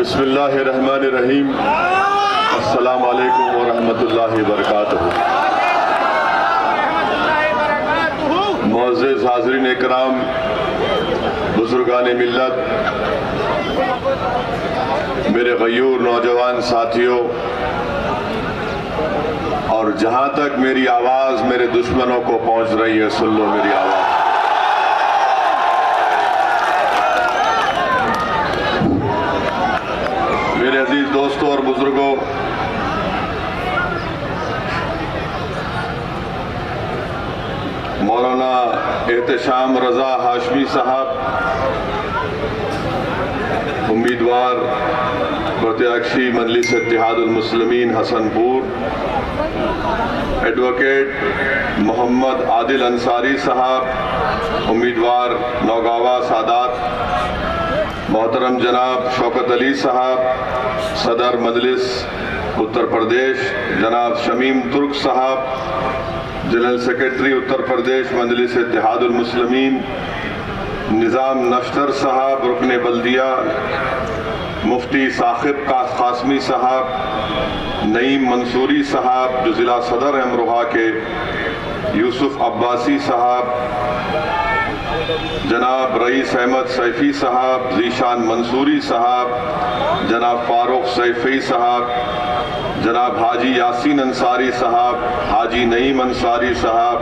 बिस्मिल्लाहिर्रहमानिर्रहीम। अस्सलामु अलैकुम व रहमतुल्लाहि व बरकातुहू। मुअज़्ज़िज़ हाज़रीन इकराम, बुज़ुर्गान मिल्लत, मेरे गयूर नौजवान साथियों, और जहां तक मेरी आवाज़ मेरे दुश्मनों को पहुंच रही है, सुन लो मेरी आवाज़। मेरे अजीज दोस्तों और बुजुर्गों, मौलाना एहतशाम रजा हाशमी साहब, उम्मीदवार प्रत्याशी मजलिस इत्तेहादुल मुस्लिमीन हसनपुर, एडवोकेट मोहम्मद आदिल अंसारी साहब, उम्मीदवार नौगावा सादात, मोहतरम जनाब शौकत अली साहब, सदर मजलिस उत्तर प्रदेश जनाब शमीम तुर्क साहब, जनरल सेक्रेटरी उत्तर प्रदेश मजलिस इत्तेहादुल मुस्लिमीन निज़ाम नश्तर साहब, रुकने बल्दिया मुफ्ती साकिब कासमी साहब, नईम मंसूरी साहब जो ज़िला सदर अमरोहा के, यूसुफ अब्बासी साहब, जनाब रईस अहमद सैफ़ी साहब, ज़ीशान मंसूरी साहब, जनाब फ़ारूक सैफ़ी साहब, जनाब हाजी यासीन अंसारी साहब, हाजी नईम अंसारी साहब,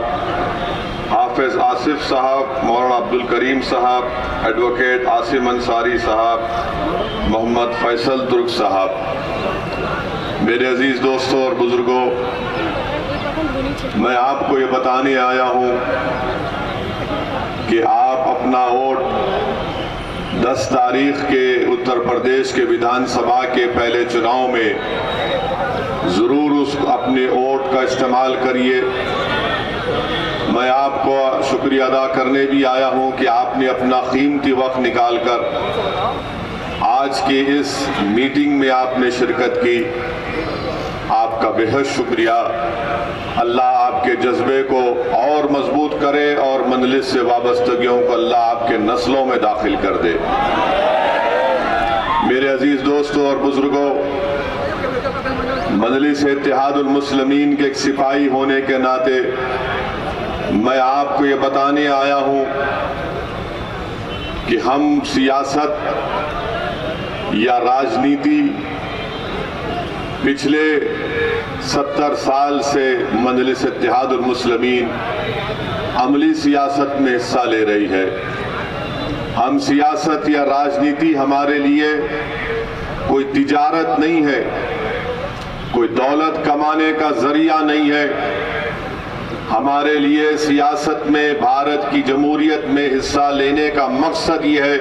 हाफिज़ आसिफ साहब, मौलाना अब्दुल करीम साहब, एडवोकेट आसिम अंसारी साहब, मोहम्मद फैसल तुर्क साहब। मेरे अजीज़ दोस्तों और बुज़ुर्गों, मैं आपको ये बताने आया हूँ कि आप अपना वोट 10 तारीख के उत्तर प्रदेश के विधानसभा के पहले चुनाव में ज़रूर उस अपने वोट का इस्तेमाल करिए। मैं आपको शुक्रिया अदा करने भी आया हूं कि आपने अपना कीमती वक्त निकालकर आज की इस मीटिंग में आपने शिरकत की। आपका बेहद शुक्रिया। अल्लाह आपके जज्बे को और मजबूत करे और मजलिस से वाबस्तगियों को अल्लाह आपके नस्लों में दाखिल कर दे। मेरे अजीज दोस्तों और बुजुर्गों, मजलिस इत्तेहादुल मुस्लिमीन के एक सिपाही होने के नाते मैं आपको ये बताने आया हूँ कि हम सियासत या राजनीति पिछले 70 साल से मजलिस इत्तेहादुल मुस्लिमीन अमली सियासत में हिस्सा ले रही है। हम सियासत या राजनीति हमारे लिए कोई तिजारत नहीं है, कोई दौलत कमाने का जरिया नहीं है। हमारे लिए सियासत में, भारत की जमहूरियत में हिस्सा लेने का मकसद ये है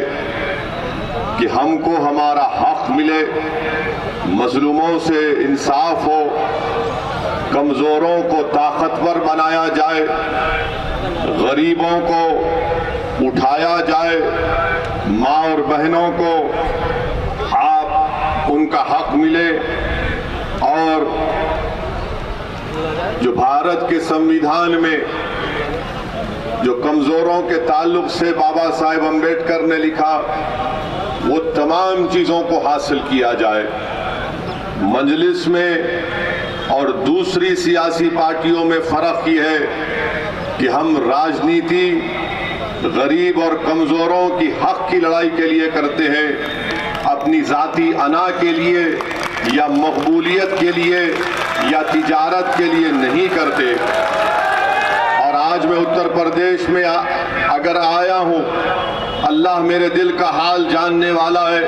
कि हमको हमारा हक मिले, मजलूमों से इंसाफ हो, कमजोरों को ताकतवर बनाया जाए, गरीबों को उठाया जाए, माँ और बहनों को उनका हक मिले, और जो भारत के संविधान में जो कमजोरों के ताल्लुक से बाबा साहेब अम्बेडकर ने लिखा, वो तमाम चीजों को हासिल किया जाए। मजलिस में और दूसरी सियासी पार्टियों में फर्क ये है कि हम राजनीति गरीब और कमजोरों की हक की लड़ाई के लिए करते हैं, अपनी जाती अना के लिए या मकबूलियत के लिए या तिजारत के लिए नहीं करते। और आज मैं उत्तर प्रदेश में अगर आया हूँ, अल्लाह मेरे दिल का हाल जानने वाला है।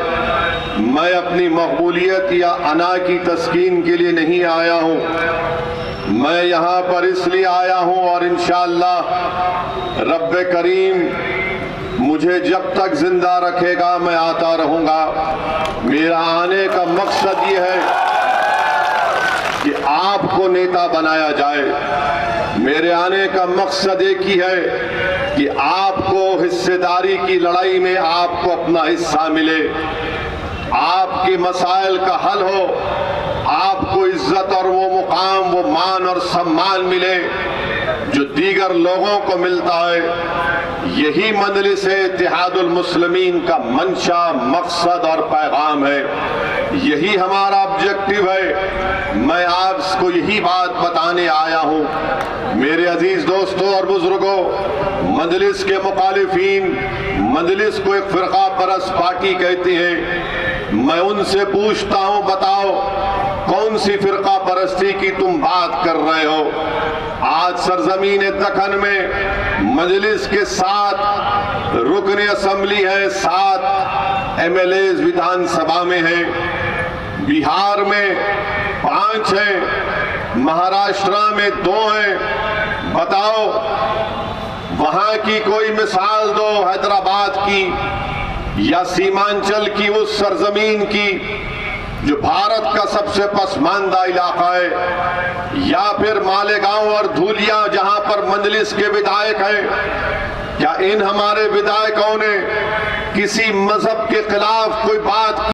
मैं अपनी मकबूलियत या अना की तस्कीन के लिए नहीं आया हूँ, मैं यहाँ पर इसलिए आया हूँ और इंशाअल्लाह रब्बे करीम मुझे जब तक जिंदा रखेगा मैं आता रहूँगा। मेरा आने का मकसद ये है कि आपको नेता बनाया जाए। मेरे आने का मकसद एक ही है कि आपको हिस्सेदारी की लड़ाई में आपको अपना हिस्सा मिले, आपके मसाइल का हल हो, आपको इज्जत और वो मुकाम, वो मान और सम्मान मिले जो दीगर लोगों को मिलता है। यही मजलिस इत्तेहादुल मुस्लिमीन का मंशा, मकसद और पैगाम है। यही हमारा ऑब्जेक्टिव है। मैं आपको यही बात बताने आया हूं। मेरे अजीज दोस्तों और बुजुर्गों, मजलिस के मुखालिफीन मजलिस को एक फिरका परस्त पार्टी कहते हैं। मैं उनसे पूछता हूं, बताओ कौन सी फिरका परस्ती की तुम बात कर रहे हो? आज सरजमीन दक्कन में मजलिस के 7 रुकन असेंबली है, 7 MLA विधानसभा में हैं, बिहार में 5 हैं, महाराष्ट्र में 2 हैं। बताओ, वहां की कोई मिसाल दो, हैदराबाद की या सीमांचल की उस सरजमीन की जो भारत का सबसे पसमानदा इलाका है, या फिर मालेगांव और धूलिया जहां पर मजलिस के विधायक हैं। क्या इन हमारे विधायकों ने किसी मजहब के खिलाफ कोई बात